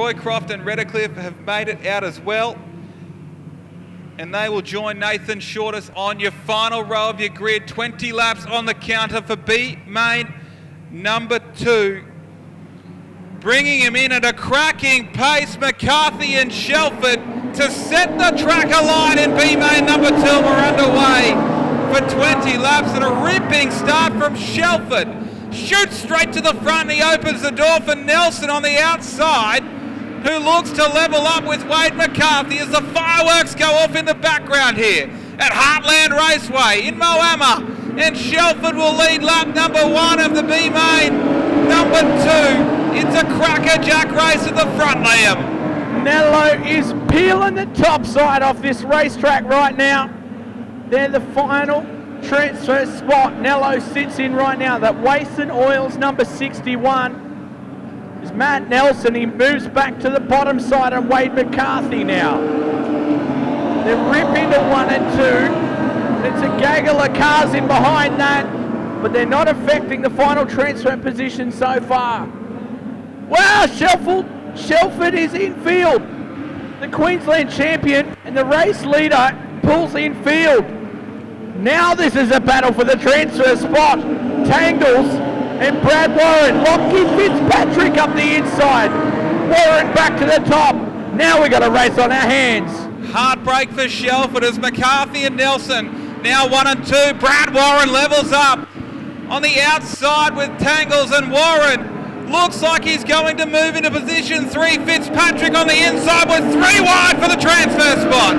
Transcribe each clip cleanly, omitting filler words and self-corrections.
Roycroft and Redcliffe have made it out as well. And they will join Nathan Shortis on your final row of your grid. 20 laps on the counter for B main number 2. Bringing him in at a cracking pace, McCarthy and Shelford to set the track alight in B main number 2. We're underway for 20 laps and a ripping start from Shelford. Shoots straight to the front and he opens the door for Nelson on the outside, who looks to level up with Wade McCarthy as the fireworks go off in the background here at Heartland Raceway in Moama. And Shelford will lead lap number 1 of the B main number 2. It's a crackerjack race at the front, Liam. Nello is peeling the top side off this racetrack right now. They're the final transfer spot. Nello sits in right now. That Wason Oils number 61 is Matt Nelson. He moves back to the bottom side on Wade McCarthy now. They rip into 1 and 2. It's a gaggle of cars in behind that, but they're not affecting the final transfer position so far. Wow, Shelford is in field. The Queensland champion and the race leader pulls in field. Now this is a battle for the transfer spot. Tangles and Brad Warren. Lockie Fitzpatrick up the inside. Warren back to the top. Now we got a race on our hands. Heartbreak for Shelford as McCarthy and Nelson now 1 and 2. Brad Warren levels up on the outside with Tangles and Warren. Looks like he's going to move into position 3. Fitzpatrick on the inside with 3 wide for the transfer spot.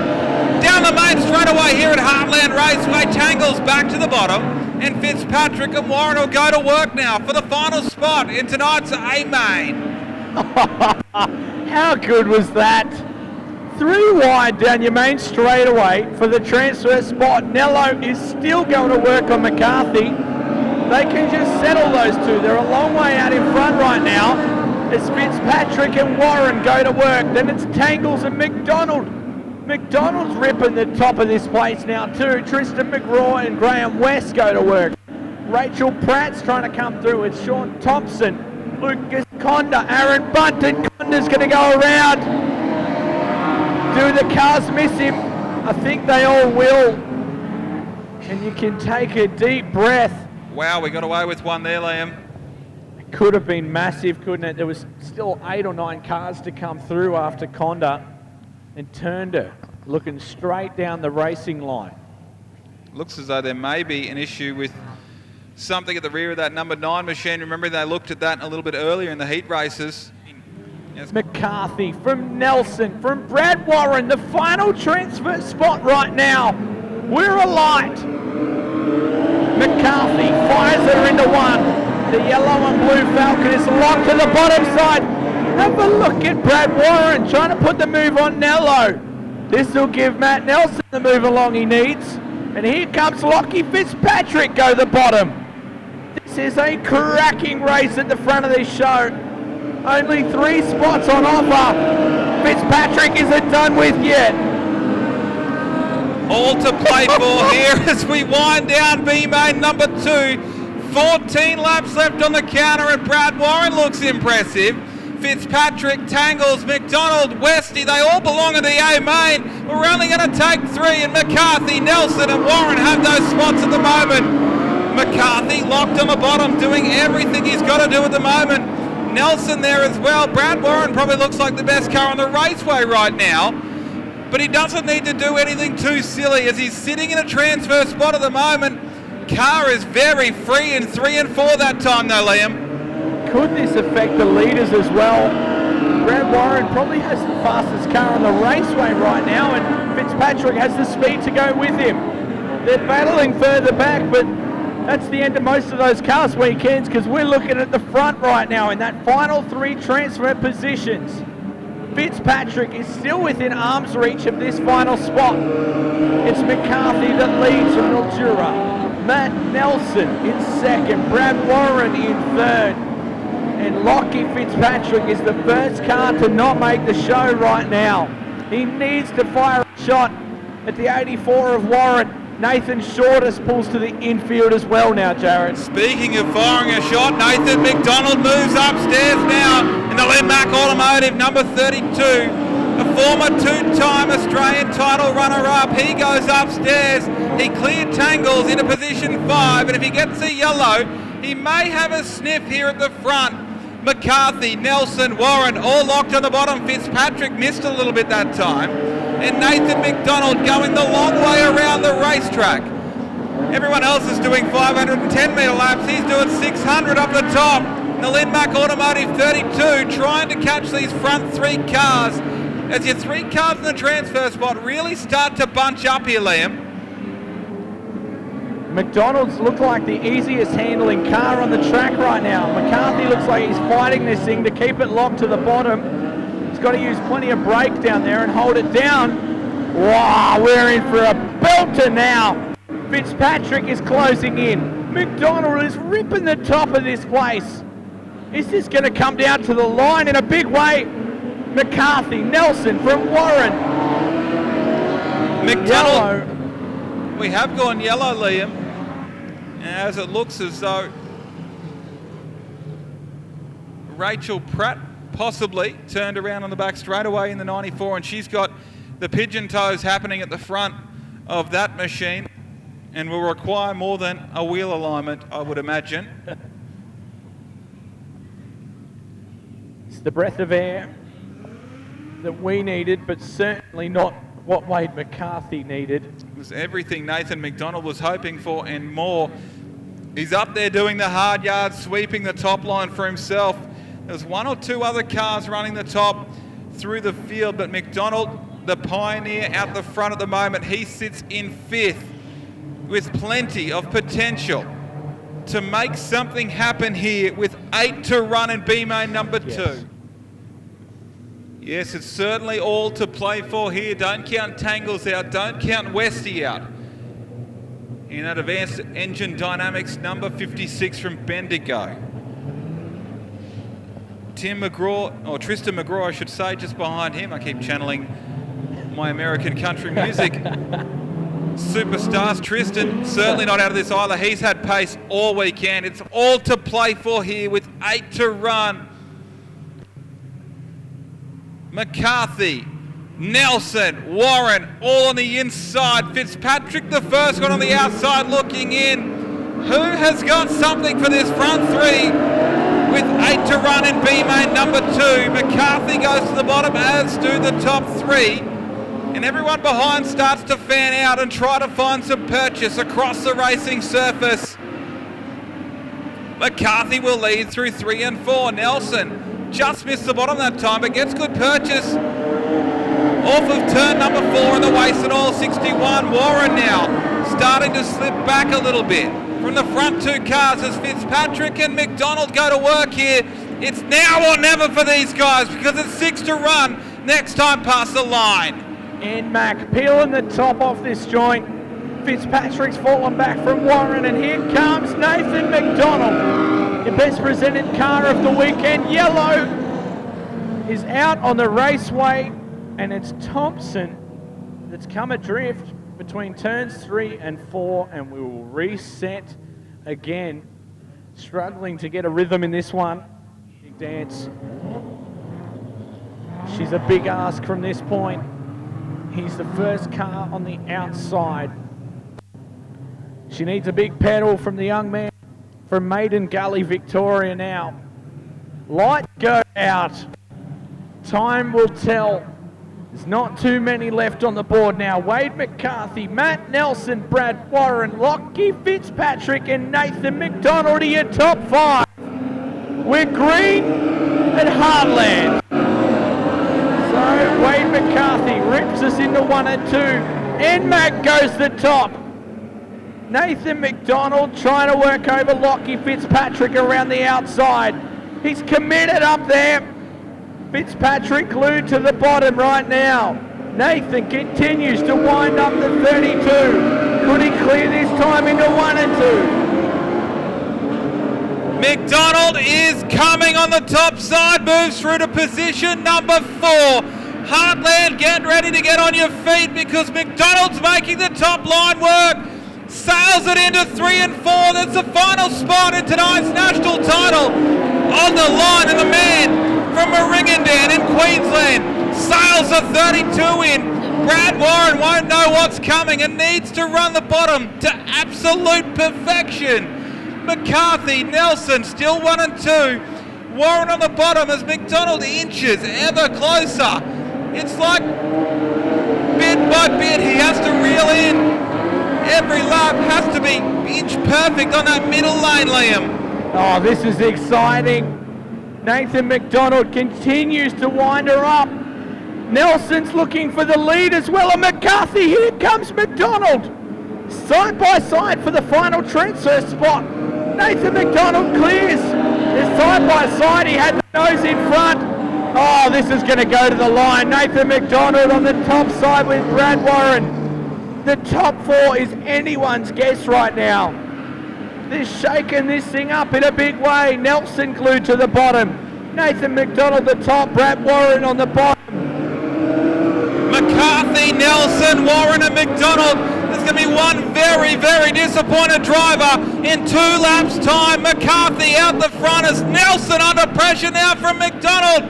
Down the main straightaway here at Heartland Raceway. Tangles back to the bottom. And Fitzpatrick and Warren will go to work now for the final spot in tonight's A main. How good was that? 3 wide down your main straightaway for the transfer spot. Nello is still going to work on McCarthy. They can just settle those two. They're a long way out in front right now as Fitzpatrick and Warren go to work. Then it's Tangles and McDonald. McDonald's ripping the top of this place now too. Tristan McGraw and Graham West go to work. Rachel Pratt's trying to come through. It's Sean Thompson, Lucas Conda, Aaron Bunton. Conda's going to go around. Do the cars miss him? I think they all will. And you can take a deep breath. Wow, we got away with one there, Liam. It could have been massive, couldn't it? There was still 8 or 9 cars to come through after Conda and turned her, looking straight down the racing line. Looks as though there may be an issue with something at the rear of that number 9 machine. Remember, they looked at that a little bit earlier in the heat races. Yes. McCarthy from Nelson, from Brad Warren, the final transfer spot right now. We're alight. McCarthy fires her into 1. The yellow and blue Falcon is locked to the bottom side. Have a look at Brad Warren trying to put the move on Nello. This will give Matt Nelson the move along he needs. And here comes Lockie Fitzpatrick go the bottom. This is a cracking race at the front of this show. Only 3 spots on offer. Fitzpatrick isn't done with yet. All to play for here as we wind down B main number 2. 14 laps left on the counter and Brad Warren looks impressive. Fitzpatrick, Tangles, McDonald, Westy, they all belong in the A main. We're only going to take 3 and McCarthy, Nelson and Warren have those spots at the moment. McCarthy locked on the bottom, doing everything he's got to do at the moment. Nelson there as well. Brad Warren probably looks like the best car on the raceway right now, but he doesn't need to do anything too silly as he's sitting in a transfer spot at the moment. Car is very free in 3 and 4 that time though, Liam. Could this affect the leaders as well? Brad Warren probably has the fastest car on the raceway right now and Fitzpatrick has the speed to go with him. They're battling further back, but that's the end of most of those cars weekends because we're looking at the front right now in that final 3 transfer positions. Fitzpatrick is still within arm's reach of this final spot. It's McCarthy that leads from Mildura. Matt Nelson in second, Brad Warren in third. And Lockie Fitzpatrick is the first car to not make the show right now. He needs to fire a shot at the 84 of Warren. Nathan Shortest pulls to the infield as well now, Jared. Speaking of firing a shot, Nathan McDonald moves upstairs now in the Linmac Automotive, number 32. A former two-time Australian title runner-up. He goes upstairs. He cleared Tangles into position 5, and if he gets a yellow, he may have a sniff here at the front. McCarthy, Nelson, Warren, all locked on the bottom. Fitzpatrick missed a little bit that time. And Nathan McDonald going the long way around the racetrack. Everyone else is doing 510 metre laps. He's doing 600 up the top. The Linmac Automotive 32 trying to catch these front 3 cars. As your 3 cars in the transfer spot really start to bunch up here, Liam. McDonald's look like the easiest handling car on the track right now. McCarthy looks like he's fighting this thing to keep it locked to the bottom. He's got to use plenty of brake down there and hold it down. Wow, we're in for a belter now. Fitzpatrick is closing in. McDonald is ripping the top of this place. Is this going to come down to the line in a big way? McCarthy, Nelson from Warren. McDonald. Yellow. We have gone yellow, Liam. As it looks as though Rachel Pratt possibly turned around on the back straight away in the 94, and she's got the pigeon toes happening at the front of that machine and will require more than a wheel alignment, I would imagine. It's the breath of air that we needed, but certainly not what Wade McCarthy needed. It was everything Nathan McDonald was hoping for and more. He's up there doing the hard yards, sweeping the top line for himself. There's 1 or 2 other cars running the top through the field, but McDonald, the pioneer, out the front at the moment. He sits in 5th with plenty of potential to make something happen here with 8 to run in B-main number 2. Yes, it's certainly all to play for here. Don't count Tangles out. Don't count Westy out. In that advanced engine dynamics, number 56 from Bendigo. Tristan McGraw, I should say, just behind him. I keep channeling my American country music. Superstars. Tristan, certainly not out of this either. He's had pace all weekend. It's all to play for here with 8 to run. McCarthy, Nelson, Warren, all on the inside. Fitzpatrick, the first one on the outside looking in. Who has got something for this front 3 with 8 to run in B-main number 2? McCarthy goes to the bottom, as do the top 3. And everyone behind starts to fan out and try to find some purchase across the racing surface. McCarthy will lead through 3 and 4. Nelson just missed the bottom that time, but gets good purchase off of turn number 4 in the Wasted Oil 61. Warren now starting to slip back a little bit from the front 2 cars as Fitzpatrick and McDonald go to work here. It's now or never for these guys because it's 6 to run next time past the line. And Mac peeling the top off this joint. Fitzpatrick's fallen back from Warren, and here comes Nathan McDonald. The best presented car of the weekend. Yellow is out on the raceway, and it's Thompson that's come adrift between turns 3 and 4, and we will reset again. Struggling to get a rhythm in this one. Big dance. She's a big ask from this point. He's the first car on the outside. She needs a big pedal from the young man from Maiden Gully, Victoria now. Light go out. Time will tell. There's not too many left on the board now. Wade McCarthy, Matt Nelson, Brad Warren, Lockie Fitzpatrick and Nathan McDonald are your top 5. We're green at Heartland. So Wade McCarthy rips us into 1 and 2. And Matt goes to the top. Nathan McDonald trying to work over Lockie Fitzpatrick around the outside. He's committed up there. Fitzpatrick glued to the bottom right now. Nathan continues to wind up the 32. Could he clear this time into 1 and 2? McDonald is coming on the top side, moves through to position number 4. Heartland, get ready to get on your feet because McDonald's making the top line work. Sails it into 3 and 4. That's the final spot in tonight's national title. On the line, and the man from Moringandan in Queensland sails a 32 in. Brad Warren won't know what's coming and needs to run the bottom to absolute perfection. McCarthy, Nelson still 1 and 2. Warren on the bottom as McDonald inches ever closer. It's like bit by bit he has to reel in. Every lap has to be inch perfect on that middle lane, Liam. Oh, this is exciting. Nathan McDonald continues to wind her up. Nelson's looking for the lead as well, and McCarthy, here comes McDonald. Side by side for the final transfer spot. Nathan McDonald clears. They're side by side, he had the nose in front. Oh, this is going to go to the line. Nathan McDonald on the top side with Brad Warren. The top 4 is anyone's guess right now. They're shaking this thing up in a big way. Nelson glued to the bottom. Nathan McDonald the top, Brad Warren on the bottom. McCarthy, Nelson, Warren and McDonald. There's going to be one very, very disappointed driver in 2 laps' time. McCarthy out the front as Nelson under pressure now from McDonald,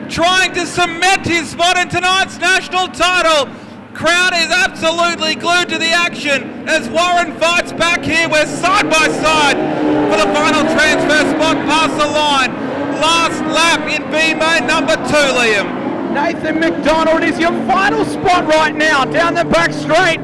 trying to cement his spot in tonight's national title. Crowd is absolutely glued to the action as Warren fights back here. We're side by side for the final transfer spot past the line. Last lap in B main number 2, Liam. Nathan McDonald is your final spot right now down the back straight.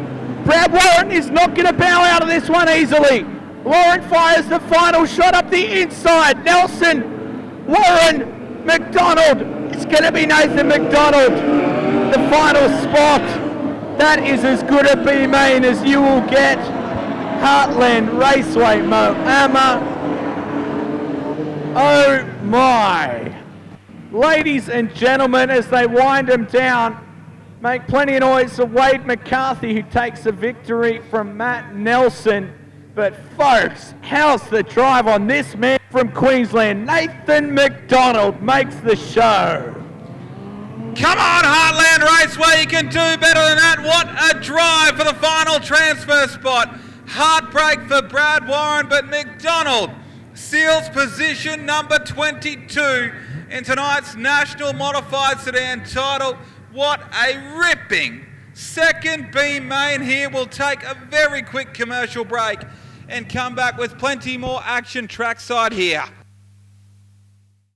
Brad Warren is not going to bow out of this one easily. Warren fires the final shot up the inside. Nelson, Warren, McDonald. It's going to be Nathan McDonald. The final spot. That is as good a B main as you will get. Heartland Raceway, Moama. Oh my. Ladies and gentlemen, as they wind them down, make plenty of noise for Wade McCarthy, who takes the victory from Matt Nelson. But folks, how's the drive on this man from Queensland? Nathan McDonald makes the show. Come on, Heartland Raceway, you can do better than that. What a drive for the final transfer spot. Heartbreak for Brad Warren, but McDonald seals position number 22 in tonight's National Modified Sedan title. What a ripping second B main here. We'll take a very quick commercial break and come back with plenty more action trackside here.